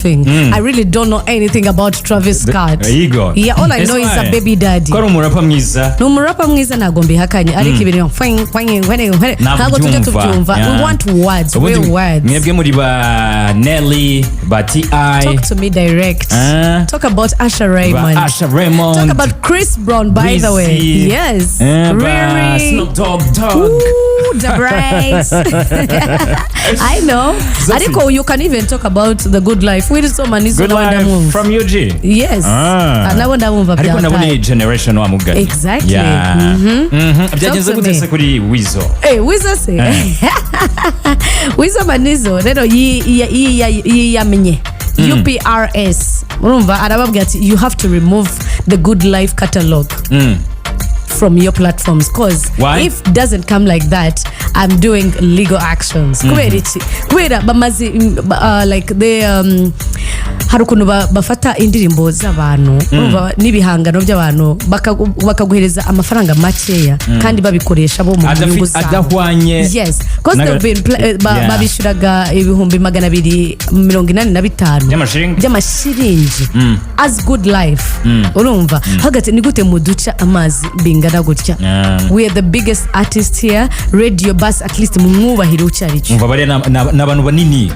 I really don't know anything about Travis Scott. There you go. Yeah, all I know is a baby daddy. Ko umurapa mwiza. Numurapa mwiza nagombe hakanye ariko ibintu ntago tujya tubyumva. We want words, real words. Mwebwe muri ba Nelly, ba T.I. Talk to me direct. Talk about Asha Raymond. Talk about Chris Brown, by the way. Yes. Really. Snoop Dogg. Ooh, the brains. I know. Ariko you can even talk about the good life. Good life from UG. Yes. Ariko nabone generation wa mugari. Exactly. Byagenze gute se kuri Wizo? Wizo se. Wizo manizo rero yamenye. UPRS. Urumva arababwira ati you have to remove the good life catalog. From your platforms, cause if it doesn't come like that, I'm doing legal actions. Kubera bamaze like they harukuntu bafata indirimbo z'abantu n'ibihangano by'abantu bakaguhereza amafaranga makeya kandi babikoresha bo mu nyungu adahwanye. Yes, cause they've been babishuraga ibihumbi 285 by'amashiringi as good life. Urumva hagati ni gute muduca amazi bingana gutya. We are the biggest artists here. Radio bus at least mumwubahira ucyari cyo. Umva bari n'abantu banini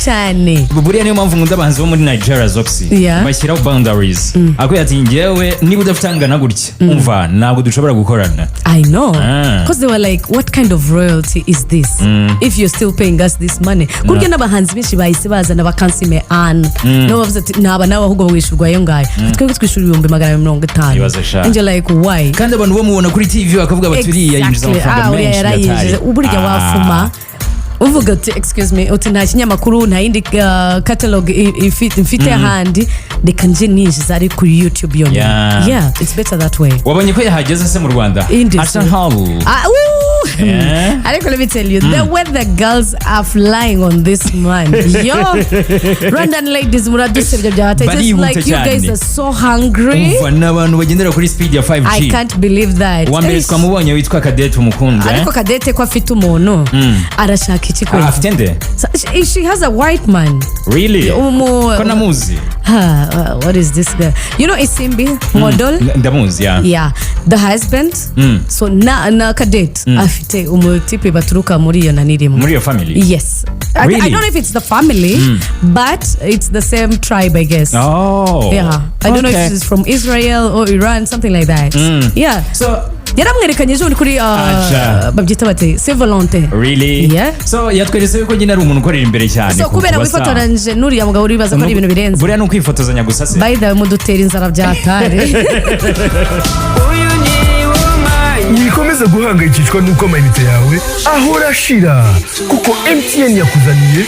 cyane. Buriya niyo mpamvu nkunda abahanzi bo muri Nigeria Zoxy bashyiraho boundaries. Akwiye ati njyewe niba udafitangana gutya umva ntabwo dushobora gukorana. I know. Because they were like, what kind of royalty is this if you're still paying us this money? Kurya n'abahanzi benshi bahise bazana bakansime no bavuze ati naba nawe ahubwo wishurwa yo ngayo twebwe twishura 250. And you're like, why? Kandi abantu bo mubona kuri TV bakavuga bati uriya yinjiza amafaranga menshi. Uburya wafuma uvuga ati excuse me uti nta kinyamakuru nta yindi catalog ifite ahandi reka nje ninjiza ari kuri YouTube yonyine. Yeah, it's better that way. Wabonye ko yahageze se mu Rwanda? Ashton Hall. Let me tell you, the way the girls are flying on this man. Yo, Rwandan ladies, muradusebya byahata. Just like you guys are so hungry. N'abantu bagendera kuri speed ya 5G. I can't believe that. Wambere twamubonye witwa Kadete Umukundwa. Ariko Kadete ko afite umuntu arashaka iki kwe. Afite nde? She has a white man. Really? Ko namuzi. What is this girl? You know Isimbi model? Ndamuzi, yeah. The husband. So na Kadete afite umutipe baturuka muri yo nanirimo. Muri your family? Yes. Really? I don't know if it's the family, but it's the same tribe, I guess. Oh. Yeah. I don't know if it's from Israel or Iran, something like that. Yeah. So yaramwerekanye ejo kuri babyita bate c'est volonté. Really? Yeah. So yatweretse ko nyine ari umuntu ukorera imbere cyane. So kubera wifotoranje nuriya mugabo uribaza ko ari ibintu birenze. Buriya no kwifotozanya gusa se. By the way mudutera inzara byatare. Wikomeza guhangayikishwa nuko amayinite yawe ahora ashira kuko MTN yakuzaniye